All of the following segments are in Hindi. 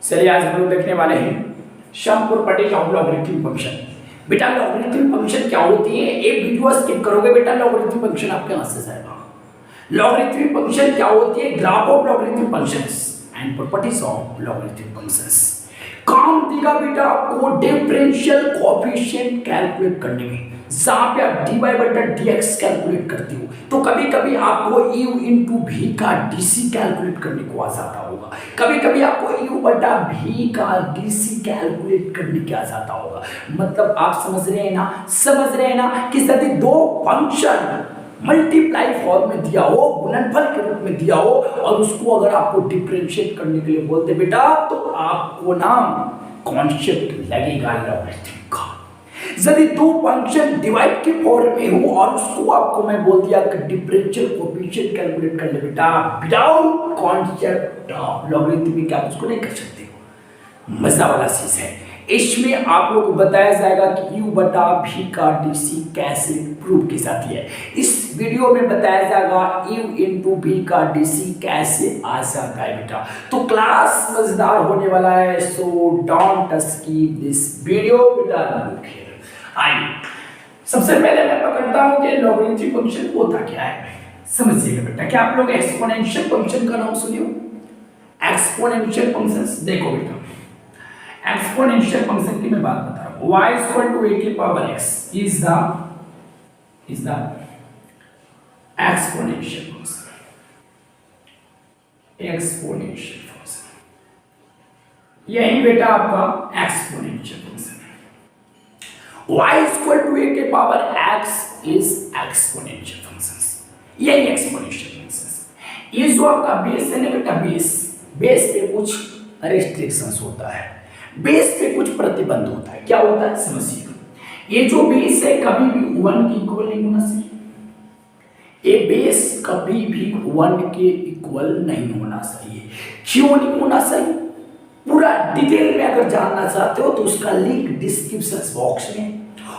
चलिए आज हम लोग देखने वाले हैं some properties of logarithmic function. बेटा लॉगरिथमिक फंक्शन क्या होती है, एक वीडियो स्किप करोगे बेटा लॉगरिथमिक फंक्शन आपके यहाँ से जाएगा। लॉगरिथमिक फंक्शन क्या होती है, graph of logarithmic functions and properties of logarithmic functions. काम देगा बेटा आपको डिफरेंशियल कोएफिशिएंट कैलकुलेट करने में, जहां पे आप dy बटा dx कैलकुलेट करते हो तो कभी कभी आपको u इंटू v का dc कैलकुलेट करने को आ जाता होगा, कभी कभी आपको u बटा v का dc कैलकुलेट करने को आ जाता होगा। मतलब आप समझ रहे हैं ना कि यदि दो फंक्शन मल्टीप्लाई फॉर्म में दिया हो, गुणनफल के रूप में दिया हो और उसको अगर आपको डिफरेंशिएट करने के लिए बोलते बेटा तो आपको ना कॉन्सेप्ट लगेगा लॉगरिथमिक का। यदि दो फंक्शन डिवाइड के फॉर्म में हो और उसको आपको मैं बोल दिया कि डिफरेंशियल कोएफिशिएंट कैलकुलेट कर ले बेटा, विदाउट कॉन्सेप्ट ऑफ लॉगरिथमिक आप उसको नहीं कर सकते हो। मजा वाला चीज है। इसमें आप लोगों को बताया जाएगा कि u बटा v का dc कैसे प्रूव की जाती है। इस वीडियो में बताया जाएगा u इंटू v का dc कैसे आ जाता है बेटा। तो क्लास मजेदार होने वाला है, so don't skip this video बेटा। आइए सबसे पहले मैं पकड़ता हूं कि लॉगरिथमिक फंक्शन होता क्या है, समझिएगा बेटा। क्या आप लोग एक्सपोनेंशियल फंक्शन का नाम सुने हो? एक्सपोनेंशियल फंक्शंस देखो बेटा, एक्सपोनेंशियल फंक्शन की मैं बात बता रहा हूं। y इक्वल टू a की power x is the exponential function. Exponential function यही बेटा आपका एक्सपोनेंशियल फंक्शन है। y इक्वल टू a के power x is exponential function, यही एक्सपोनेंशियल फंक्शन। ये जो आपका बेस है ना बेटा, बेस पे कुछ रेस्ट्रिक्शंस होता है, बेस पे कुछ प्रतिबंध होता है। क्या होता है समझिएगा, ये जो बेस है कभी भी 1 के इक्वल नहीं होना चाहिए। ये बेस कभी भी 1 के इक्वल नहीं होना चाहिए। क्यों नहीं होना चाहिए, पूरा डिटेल में अगर जानना चाहते हो तो उसका लिंक डिस्क्रिप्शन बॉक्स में,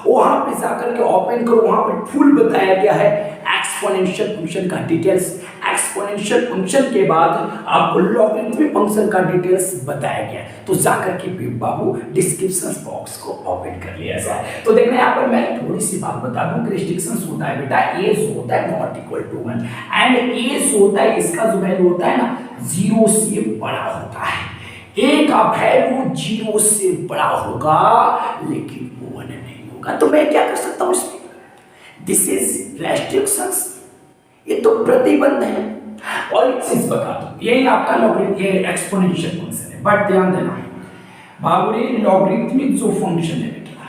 वहां पे जाकर के ओपन करो, वहां पर फुल बताया गया है एक्सपोनेंशियल फंक्शन का डिटेल्स। एक्सपोनेंशियल फंक्शन के बाद आपको लॉगरिथमिक फंक्शन का डिटेल्स बताया गया है, तो जाकर के बाबू डिस्क्रिप्शन बॉक्स को ओपन कर लिया जाए। तो देखना यहाँ पर मैं थोड़ी सी बात बता दूं कि रिस्ट्रिक्शंस होता है बेटा, ए जो होता है नॉट इक्वल टू 1 एंड ए जो होता है इसका जो वैल्यू होता है ना 0 से बड़ा होता है। ए का वैल्यू 0 से बड़ा होगा लेकिन 1 नहीं होगा। तो मैं क्या कर सकता हूं इसमें, दिस इज रेस्ट्रिक्शंस, ये तो प्रतिबंध है। और एक चीज बता दूं, यही आपका लॉगरिथम ये एक्सपोनेंशियल फंक्शन है, बट ध्यान देना बाबूरे लॉगरिथमिक जो फंक्शन है बेटा,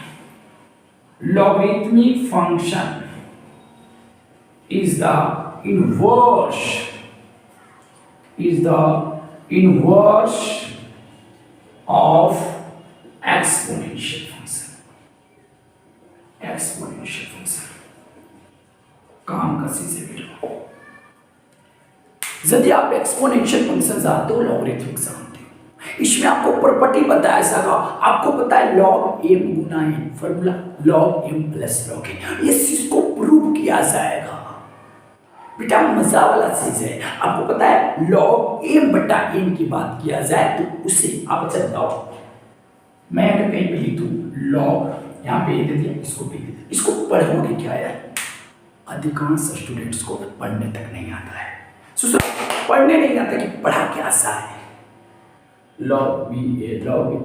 logarithmic function is the inverse of exponential function. Exponential function काम का चीज है बेटा। यदि आप एक्सपोनेंशियल फंक्शन जानते हो, लॉगरिथमिक जानते हो, इसमें आपको प्रॉपर्टी बताया जाएगा। आपको पता है लॉग m गुना n, formula log m plus log n, इस चीज को प्रूव किया जाएगा बेटा। मजा वाला चीज है। आपको पता है लॉग m बटा n की बात किया जाए तो उसे आप अच्छा बताओ, मैं अगर कहीं पे लिख दूं लॉग, यहाँ पे दे दिया, इसको भी दे दिया, इसको पढ़ोगे क्या यार, अधिकांश स्टूडेंट्स को पढ़ने तक नहीं आता है। पढ़ने नहीं आता कि पढ़ा क्या सा है। लॉग बी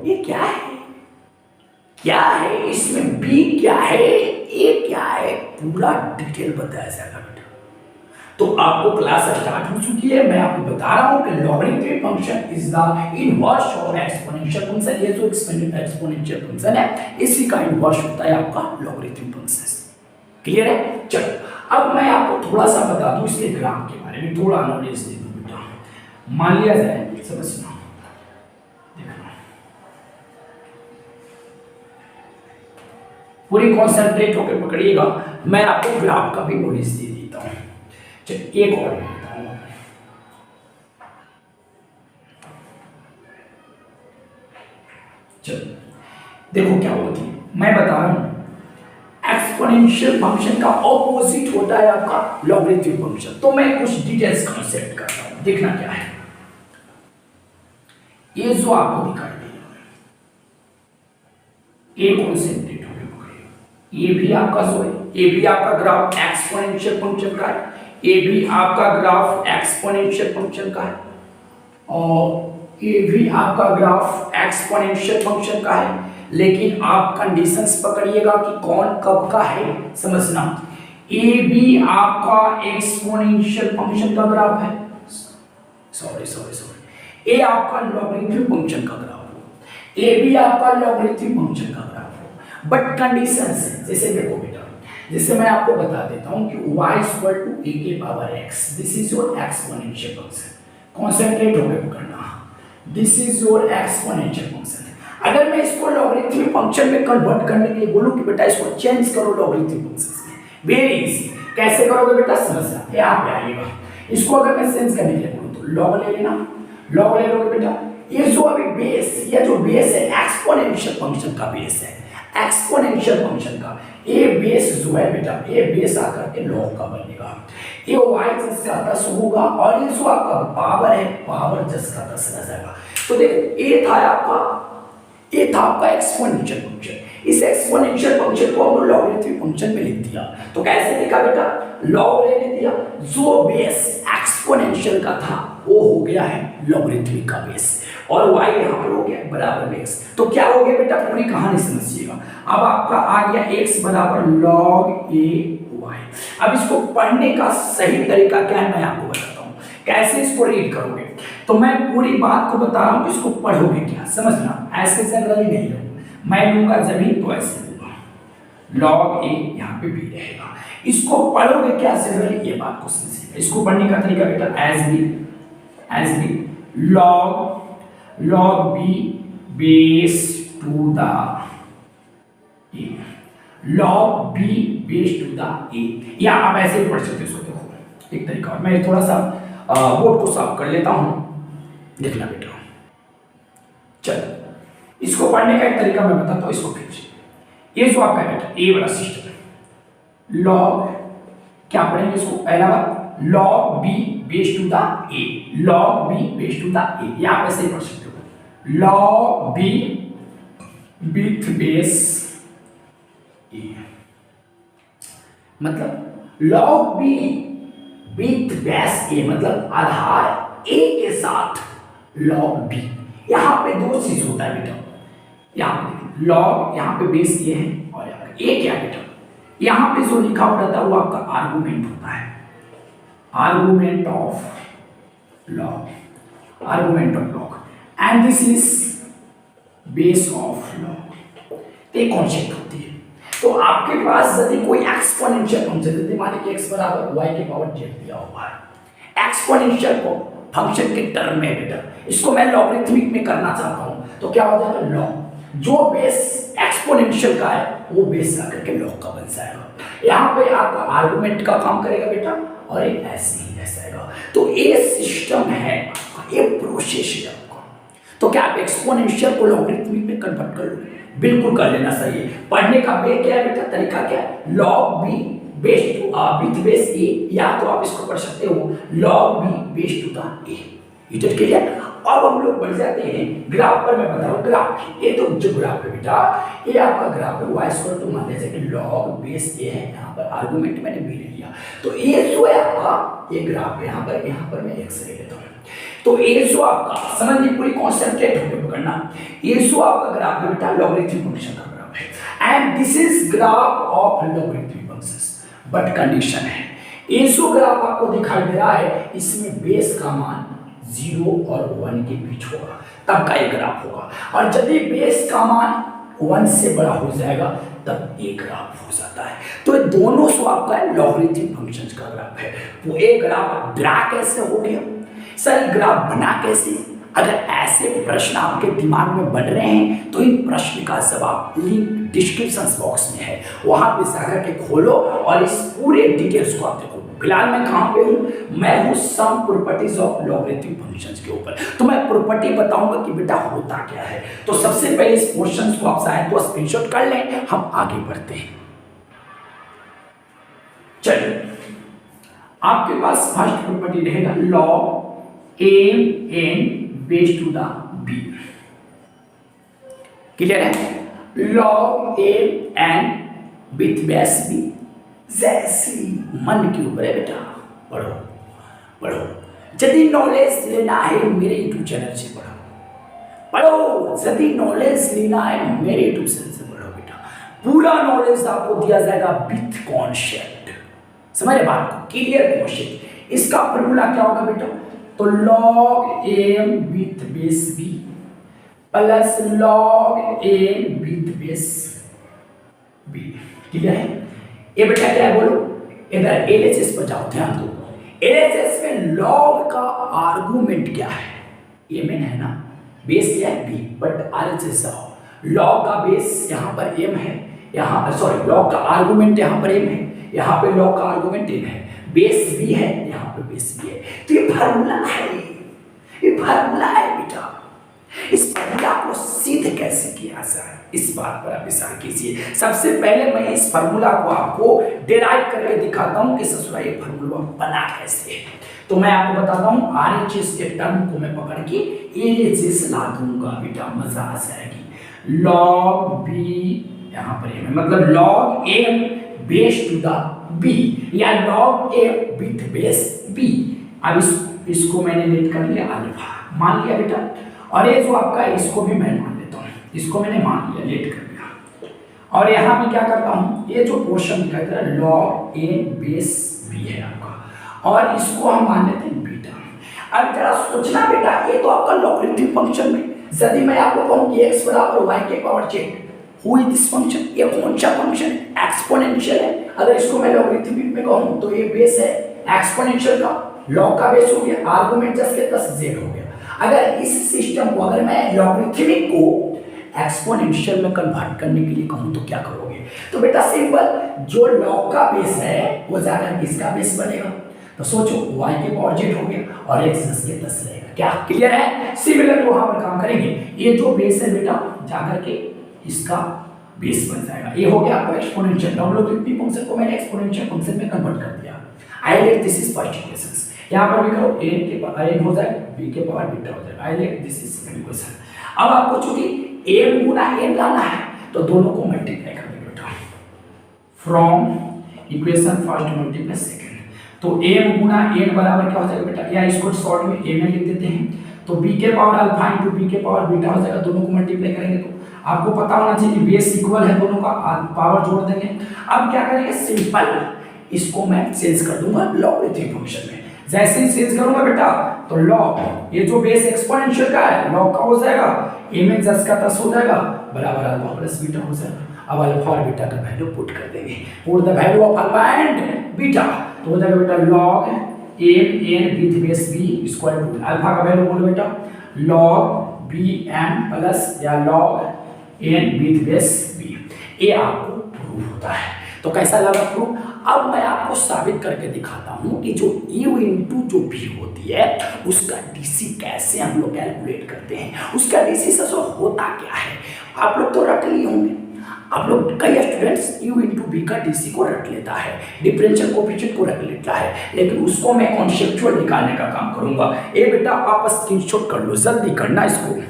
ये क्या है, क्या है इसमें, बी क्या है, ए क्या है, पूरा डिटेल बताया जाएगा बेटा। तो आपको क्लास स्टार्ट हो चुकी है, मैं आपको बता रहा हूं कि logarithmic function is the inverse of exponential function. ये जो एक्सपोनेंशियल फंक्शन है इसी का इनवर्स होता है आपका लॉगरिथमिक फंक्शन। क्लियर है? चलो अब मैं आपको थोड़ा सा बता दूं इसके ग्राफ के बारे में, थोड़ा नॉलेज दे दूं बेटा। मान लिया जाए, समझना, देखना पूरी कॉन्सेंट्रेट होकर पकड़िएगा, मैं आपको ग्राफ का भी नॉलेज दे देता हूं। चलिए एक और बताऊं, चलो देखो क्या होती है, मैं बता रहा हूं एक्सपोनेंशियल फंक्शन का ऑपोजिट होता है आपका लॉगरिथमिक फंक्शन। तो मैं कुछ डिटेल्स कंसेप्ट करता हूं, देखना क्या है। ये जो आपको दिखाई दे रहा है, ये कॉन्सेंट्रेट हो गया, ये भी आपका जो है, ये भी आपका ग्राफ एक्सपोनेंशियल फंक्शन का है, ये भी आपका ग्राफ एक्सपोनेंशियल फंक्शन का है, और ये भी आपका ग्राफ एक्सपोनेंशियल फंक्शन का है। लेकिन आप कंडीशंस पकड़िएगा कि कौन कब का है, समझना। ये भी आपका एक्सपोनेंशियल फंक्शन का ग्राफ है, सॉरी, ये आपका लॉगरिथमिक फंक्शन का ग्राफ हो, ये भी आपका लॉगरिथमिक फंक्शन का ग्राफ हो, बट कंडीशंस है। जैसे देखो बेटा, जैसे मैं आपको बता देता हूं कि y = a के power x, this is your exponential function, concentrate हो गए करना, this is your exponential function. अगर मैं इसको लॉगरिथमिक फंक्शन में कन्वर्ट करने के लिए बोलूं कि बेटा इसको चेंज करो लॉगरिथमिक फंक्शन में, वेरी इजी। कैसे करोगे बेटा, समझना, यहाँ पे आइएगा। इसको अगर मैं चेंज करने के लिए बोलूं तो लॉग ले लेना, लॉग ले लोगे बेटा। ये जो अभी बेस, ये जो बेस है एक्सपोनेंशियल फंक्शन का बेस है, एक्सपोनेंशियल फंक्शन का ये बेस जो है बेटा, ये बेस आकर के लॉग का बनेगा। ये y जिसका 10 होगा और ये जो आपका पावर है, पावर जिसका 10 रह जाएगा। तो देखो ये था आपका एक्सपोनेंशियल फंक्शन। इस एक्सपोनेंशियल फंक्शन को हम लॉगरिथमिक फंक्शन में लिख दिया। तो कैसे लिखा बेटा, लॉग ले दिया, जो बेस एक्सपोनेंशियल का था वो हो गया है लॉगरिथमिक का बेस, और y यहाँ पर हो गया बराबर बेस। तो क्या हो गया बेटा, पूरी कहानी समझिएगा। अब आपका आ गया x बराबर log a y। अब इसको पढ़ने का सही तरीका क्या है मैं आपको बताता हूँ, कैसे इसको रीड करोगे। तो मैं पूरी बात को बता रहा हूँ, इसको पढ़ोगे क्या, समझना। ऐसे जनरली नहीं लो, मैं लूंगा जमीन तो ऐसे लूंगा, log a यहाँ पे b रहेगा। इसको पढ़ोगे क्या जनरली, ये बात को समझिएगा। इसको पढ़ने का तरीका बेटा as B log b base to the a, log b base to the a, या आप ऐसे ही पढ़ सकते हो। इसको देखो एक तरीका, मैं थोड़ा सा बोर्ड को साफ कर लेता हूं, देखना बेटा। चलो इसको पढ़ने का एक तरीका मैं बताता हूं, इसको फिर ये जो आपका बेटा a वाला सिस्टम है, log क्या पढ़ेंगे इसको, पहला बात log b base to the a, log b base to the a, या आप ऐसे ही पढ़ सकते हो, log b with base a, मतलब log b with base a मतलब आधार a के साथ log b। यहां पे दो चीज होता है बेटा, यहां पे log, यहां पे बेस ये है, और यहाँ पे a क्या बेटा, यहां पे जो लिखा हुआ रहता है वो आपका आर्गुमेंट होता है, argument of log, and this is base of log। ये कॉन्सेप्ट होती है। तो आपके पास यदि कोई एक्सपोनेंशियल फंक्शन, यदि मान लीजिए x बराबर y के पावर z दिया हुआ है एक्सपोनेंशियल फंक्शन के टर्म में बेटा, इसको मैं लॉगरिथमिक में करना चाहता हूं तो क्या हो जाएगा, लॉग, जो बेस एक्सपोनेंशियल का है वो बेस आकर के लॉग का बन जाएगा। यहाँ पे आपका आर्गुमेंट का काम करेगा बेटा, और एक ऐसे ही रह जाएगा। तो ये सिस्टम है, ये प्रोसेस है आपका। तो क्या आप एक्सपोनेंशियल को लॉगरिथमिक में कन्वर्ट कर लोगे, बिल्कुल कर लेना सही है। पढ़ने का वे क्या है बेटा, तरीका क्या है, log b base to with base a, या तो आप इसको पढ़ सकते हो log b base to the a। It clear. अब हम लोग बढ़ जाते हैं ग्राफ पर। मैं बताऊं ग्राफ, ये तो जो ग्राफ है बेटा, ये आपका ग्राफ है y स्क्वायर टू मान लीजिए कि log बेस a है, यहाँ पर आर्गुमेंट मैंने b ले लिया। तो ये जो है आपका ये ग्राफ है, यहाँ पर मैं x ले लेता हूँ। तो ये जो आपका समझने पूरी कॉन्सेंट्रेट होकर पकड़ना, ये जो आपका ग्राफ है बेटा लॉगरिथमिक फंक्शन का ग्राफ है, and this is graph of logarithmic functions. But condition है, ये जो ग्राफ आपको दिखाई दे रहा है इसमें बेस का मान 0 और 1 के बीच होगा, तब का ये ग्राफ होगा। और जब बेस का मान 1 से बड़ा हो जाएगा तब एक ग्राफ हो जाता है। तो ये दोनों जो आपका लॉगरिथमिक फंक्शंस का ग्राफ है। वो एक ग्राफ ड्रा कैसे हो गया, सर ग्राफ बना कैसे, अगर ऐसे प्रश्न आपके दिमाग में बढ़ रहे हैं तो इन प्रश्न का जवाब लिंक डिस्क्रिप्शन बॉक्स में है, वहां पे जाकर के खोलो और इस पूरे डिटेल्स को आप देखो। फिलहाल मैं कहां पे हूं, मैं हूं some properties of logarithmic functions के ऊपर। तो मैं प्रॉपर्टी बताऊंगा कि बेटा होता क्या है। तो सबसे पहले इस क्वेश्चन को आप चाहें तो स्क्रीनशॉट कर लें, हम आगे बढ़ते हैं। चलिए आपके पास फर्स्ट प्रॉपर्टी रहेगा log m n base to the B. Clear है? Log A and with base B, जैसी मन के ऊपर है बेटा, पढ़ो पढ़ो। यदि नॉलेज लेना है मेरे यूट्यूब चैनल से पढ़ो, यदि नॉलेज लेना है मेरे यूट्यूब चैनल से पढ़ो बेटा। पूरा नॉलेज आपको दिया जाएगा विथ कॉन्सेप्ट, समझ रहे बात को? Clear concept. इसका फॉर्मूला क्या होगा बेटा? तो log A with base B plus log A with base B. Clear है? ये बेटा क्या है बोलो? इधर एलएचएस पर जाओ, ध्यान दो। एलएचएस में लॉग का आर्गुमेंट क्या है? ये मेन है ना, बेस क्या है? बी, बट आरएचएस आओ, लॉग का बेस यहाँ पर एम है, यहाँ सॉरी लॉग का आर्गुमेंट यहाँ पर एम है, यहाँ पे लॉग का आर्गुमेंट एम है, बेस बी है, यहाँ पे बेस बी है। तो ये फार्मूला है, ये फार्मूला है बेटा। इस फार्मूला को सिद्ध कैसे किया जाए, इस बात पर आप विचार कीजिए। सबसे पहले मैं इस फार्मूला को आपको डेराइव करके दिखाता हूँ कि ससुरा ये फार्मूला बना कैसे है। तो मैं आपको बताता हूँ आरएचएस के टर्म को मैं पकड़ के एलएचएस ला दूंगा बेटा, मजा आ जाएगी। लॉग बी यहाँ पर है, मतलब log M base to the B या log A with base B. अब इसको मैंने लेट कर लिया अल्फा, मान लिया बेटा। और ये जो आपका इसको भी मैं मान लेता हूँ, इसको मैंने मान लिया, लेट कर लिया। और यहाँ पे क्या करता हूँ, ये जो पोर्शन कहता है लॉग ए बेस बी है आपका, और इसको हम मान लेते हैं बीटा। अब जरा सोचना बेटा, ये तो आपका लॉगरिथमिक फंक्शन में, यदि मैं आपको कहूँ कि x बराबर y के power z, who is this function? ये कौन सा फंक्शन? एक्सपोनेंशियल है। अगर इसको मैं लॉगरिथमिक में कहूँ तो ये बेस है एक्सपोनेंशियल का, लॉग का बेस हो गया, आर्गुमेंट 10 के 10 z हो गया। अगर इस सिस्टम को अगर मैं लॉगरिथमिक को एक्सपोनेंशियल में कन्वर्ट करने के लिए कहूं तो क्या करोगे? तो बेटा सिंपल, जो लॉग का बेस है वो जाकर किसका बेस बनेगा? तो सोचो y के पावर z हो गया और x 10 के 10 रहेगा। क्या क्लियर है? सिमिलर वहां पर काम करेंगे। ये जो बेस है बेटा जाकर के इसका बेस बन जाएगा। ये हो गया आपका एक्सपोनेंशियल। लॉगरिथमिक फंक्शन को मैंने एक्सपोनेंशियल फंक्शन में कन्वर्ट कर दिया। I let this is first equation. यहाँ पर भी करो a के पावर n हो जाए, b के पावर बीटा हो जाए। I let this is second equation. अब आपको चूंकि m गुना n लाना है तो दोनों को मल्टीप्लाई कर देंगे बेटा, from equation first multiply second. तो m गुना n बराबर क्या हो जाएगा बेटा, या इसको शॉर्ट में m लिख देते हैं। तो b के पावर अल्फा इंटू b के पावर बीटा हो जाएगा, दोनों को मल्टीप्लाई करेंगे तो आपको पता होना चाहिए कि बेस इक्वल है, दोनों का पावर जोड़ देंगे। अब क्या करेंगे, सिंपल इसको मैं चेंज कर दूंगा लॉगरिथमिक फंक्शन में। जैसे ही चेंज करूंगा बेटा तो लॉग, ये जो बेस एक्सपोनेंशियल का है लॉग का हो जाएगा, a में 10 का 10 हो जाएगा बराबर अल्फा प्लस बीटा हो जाएगा। अब अल्फा और बीटा का वैल्यू पुट कर देंगे, put the value of alpha and beta. तो हो जाएगा बेटा log a n with base b equal to alpha का वैल्यू बोलो बेटा लॉग b n प्लस या log n with base b। ये आपको प्रूफ होता है। तो कैसा लगा प्रूफ? अब मैं आपको साबित करके दिखाता हूं कि जो u इंटू जो v होती है उसका डीसी कैसे हम लोग कैलकुलेट करते हैं, उसका डीसी से होता क्या है। आप लोग तो रट लिए होंगे, आप लोग कई स्टूडेंट्स u इंटू v का डीसी को रट लेता है, डिफरेंशियल कोएफिशिएंट को रट लेता है, लेकिन उसको मैं कॉन्सेप्चुअल निकालने का काम करूंगा। ये बेटा आप स्क्रीनशॉट कर लो, जल्दी करना इसको।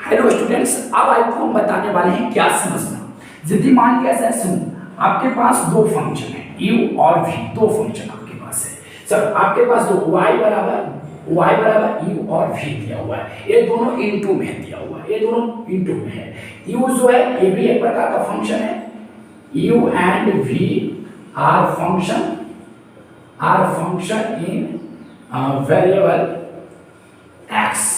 हेलो स्टूडेंट्स, अब आपको हम बताने वाले हैं क्या समझना। यदि मान लिया जाए सुन, आपके पास दो फंक्शन है u और v, दो फंक्शन आपके पास है। चलो आपके पास दो y बराबर u और v दिया हुआ है, ये दोनों इनटू में दिया हुआ है, ये दोनों इनटू में है। u जो है ये भी एक प्रकार का फंक्शन है, u and v are function in variable x।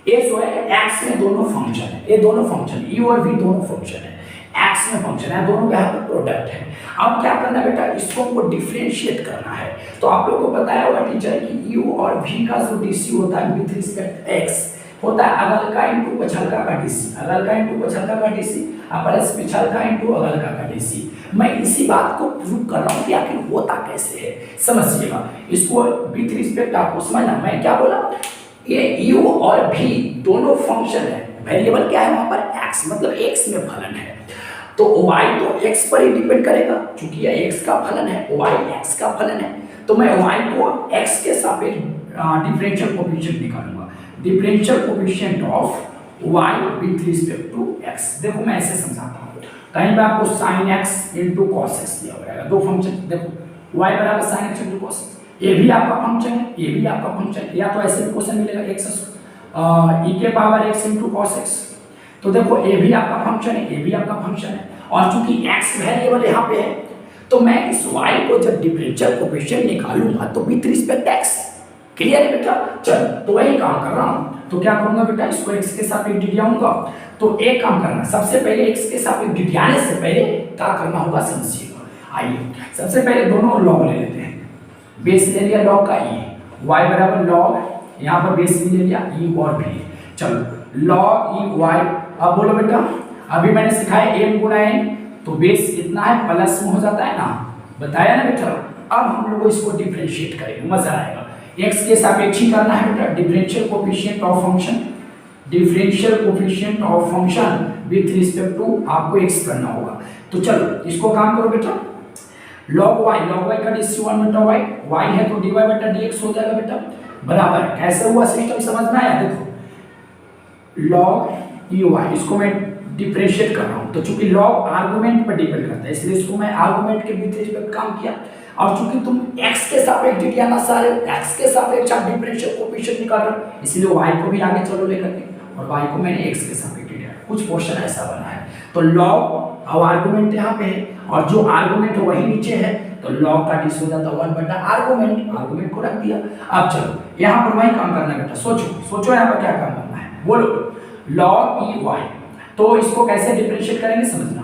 ये जो है x में दोनों फंक्शन है, ये दोनों फंक्शन u और v दोनों फंक्शन है, x में फंक्शन है, दोनों का यहाँ पर प्रोडक्ट है। अब क्या करना है बेटा, इसको हमको डिफरेंशिएट करना है। तो आप लोगों को बताया होगा टीचर कि u और v का जो डीसी होता है विथ रिस्पेक्ट x होता है अगलका इंटू पछलका का डीसी, अगलका इंटू पछलका का डीसी प्लस पिछलका इंटू अगलका का डीसी। मैं इसी बात को प्रूव कर रहा हूँ कि आखिर होता कैसे है, समझिएगा इसको विथ रिस्पेक्ट। आपको समझना मैं क्या बोला, ये u और v दोनों फंक्शन है, वेरिएबल क्या है वहां पर x, मतलब x में फलन है। तो y तो x पर ही डिपेंड करेगा, क्योंकि यह x का फलन है, y x का फलन है। तो मैं y को x के सापेक्ष डिफरेंशियल कोफिशिएंट निकालूंगा, differential coefficient of y with respect to x। देखो मैं ऐसे समझाता हूँ, कहीं पे आपको sin x into cos x दिया हुआ रहेगा, दो फंक्शन देखो y बराबर sin x into cos x, ये भी आपका फंक्शन है, ये भी आपका फंक्शन है, या तो ऐसे भी क्वेश्चन मिलेगा x e के power x into cos x. तो देखो ये भी आपका फंक्शन है, ये भी आपका फंक्शन है, और चूंकि x वेरिएबल यहाँ पे है तो मैं इस y को जब डिफरेंशियल कोफिशिएंट निकालूंगा तो विथ रिस्पेक्ट x। क्लियर है बेटा? चल तो वही काम कर रहा हूँ, तो क्या करूंगा बेटा, इसको x के साथ डिडियाऊंगा। तो एक काम करना, सबसे पहले x के साथ डिडियाने से पहले क्या करना होगा समझिएगा। आइए सबसे पहले दोनों लॉग ले लेते हैं, बेस ले लिया लॉग का e, y बराबर लॉग, यहाँ पर बेस भी ले लिया e और भी। चलो लॉग e y, अब बोलो बेटा, अभी मैंने सिखाया m गुना n, तो बेस कितना है प्लस में हो जाता है ना, बताया ना बेटा। अब हम लोग इसको डिफरेंशिएट करेंगे, मजा आएगा। x के सापेक्ष ही करना है बेटा, differential coefficient of function, differential coefficient of function with respect to आपको x करना होगा। तो चलो इसको काम करो बेटा, log y का dc1 बटा y है तो dy बटा dx हो जाएगा बेटा, बराबर कैसे हुआ सिस्टम समझ में आया? देखो log y, इसको मैं डिफरेंशिएट कर रहा हूँ, तो चूंकि log आर्गुमेंट पर डिपेंड करता है इसलिए इसको मैं आर्गुमेंट के विथ रिस्पेक्ट काम किया, और चूंकि तुम x के सापेक्ष डिडियाना सारे x के सापेक्ष आप डिफरेंशियल कोफिशिएंट निकाल रहे हो, इसलिए y को भी आगे चलो लेकर के, और y को मैंने x के सापेक्ष डिडिया, कुछ पोर्शन ऐसा बना है। तो log अब आर्गुमेंट यहाँ पे है और जो आर्गुमेंट है वही नीचे है, तो log का डिस हो जाता है 1 बटा आर्गुमेंट को रख दिया। अब चलो यहाँ पर वही काम करना है बेटा, सोचो यहाँ पर क्या काम करना है, बोलो log e y। तो इसको कैसे डिफरेंशिएट करेंगे समझना,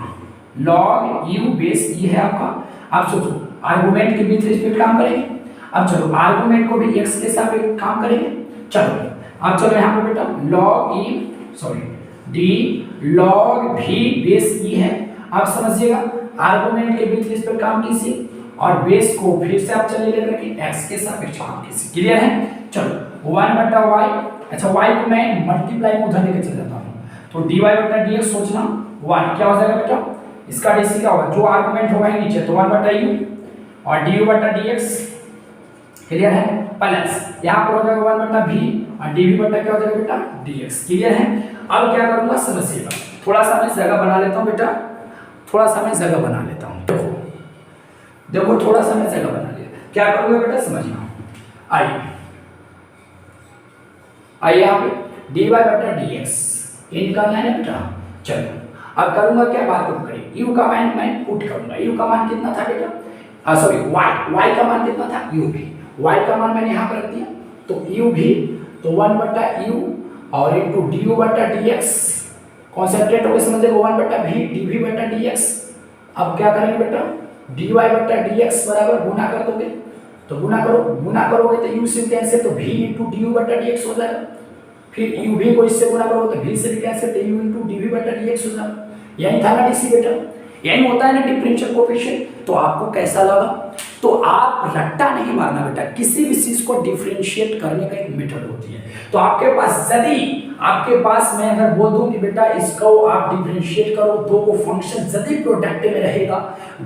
log u बेस e है आपका। अब सोचो आर्गुमेंट के बीच रिस्पेक्ट काम करेंगे, अब चलो आर्गुमेंट को भी x के साथ काम करेंगे। चलो अब चलो यहाँ पे बेटा log d log v base e है। अब समझिएगा आर्गुमेंट के बीच रिस्पेक्ट काम कीजिए, और बेस को फिर से आप चले लेकर के x के सापेक्ष काम कीजिए। क्लियर है? चलो 1 बटा y, अच्छा y को मैं मल्टीप्लाई में उधर लेकर चल जाता हूँ, तो dy बटा dx सोचना y क्या हो जाएगा बेटा, इसका dc क्या होगा, जो आर्गुमेंट होगा ही नीचे, तो 1 बटा u और du बटा dx। क्लियर है? प्लस यहाँ पर हो जाएगा 1 बटा v और dv बटा क्या हो जाएगा बेटा dx। क्लियर है? अब क्या करूंगा समझिएगा, थोड़ा सा मैं जगह बना लेता हूँ बेटा, थोड़ा सा मैं जगह बना लेता हूँ। देखो थोड़ा सा मैं जगह बना लिया, क्या करूंगा बेटा समझना। आइए यहाँ पे dy बटा dx ये निकालना है बेटा। चलो अब करूंगा क्या, बात करूँ करें, u का मान मैं पुट करूंगा, u का मान कितना था बेटा, सॉरी y का मान कितना था, u भी, y का मान मैंने यहाँ पर रख दिया, तो u भी, तो 1 बटा u और इनटू du बटा dx, कॉन्सेंट्रेट हो गए समझेगा 1 बटा v dv बटा dx। अब क्या करेंगे बेटा, dy बटा dx बराबर गुना कर दोगे, तो गुना करोगे तो u से कैंसिल, तो v इंटू du बटा dx हो जाएगा, फिर u भी को इससे गुना करोगे तो v से भी कैंसिल, तो u इंटू dv बटा dx हो जाएगा। यही था ना डीसी बेटा, यही होता है ना डिफरेंशियल कोफिशिएंट। तो आपको कैसा लगा, तो आप रट्टा नहीं मारना बेटा, किसी भी चीज को डिफरेंशिएट करने का एक मेथड होती है। तो आपके पास यदि आपके पास मैं अगर बोल दूं कि बेटा इसको आप डिफरेंशिएट करो, दो को फंक्शन यदि प्रोडक्ट में रहेगा,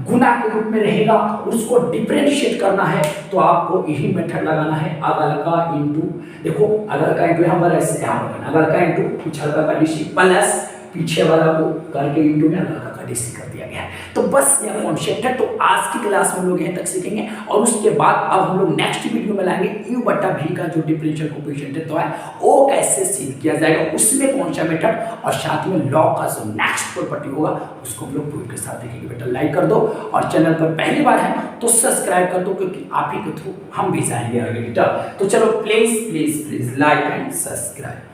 गुना के रूप में रहेगा, उसको डिफरेंशिएट करना है तो आपको यही मेथड लगाना है, अगर का इंटू, देखो अगर का इंटू यहाँ पर ऐसे अगर का इंटू कुछ हल्का का डीसी प्लस पीछे वाला को करके इंटू में हल्का का डीसी कर दिया गया है। तो बस यह कॉन्सेप्ट है। तो आज की क्लास में हम लोग यहाँ तक सीखेंगे, और उसके बाद अब हम लोग नेक्स्ट वीडियो में लाएंगे u बटा v का जो डिफरेंशियल कोफिशिएंट है तो है वो कैसे सीध किया जाएगा, उसमें कौन सा मेथड, और साथ में लॉग का जो नेक्स्ट प्रॉपर्टी होगा उसको हम लोग प्रूफ के साथ देखेंगे। बेटा लाइक कर दो, और चैनल पर पहली बार है तो सब्सक्राइब कर दो, क्योंकि आप ही के थ्रू हम भी जाएंगे आगे बेटा। तो चलो प्लीज लाइक एंड सब्सक्राइब।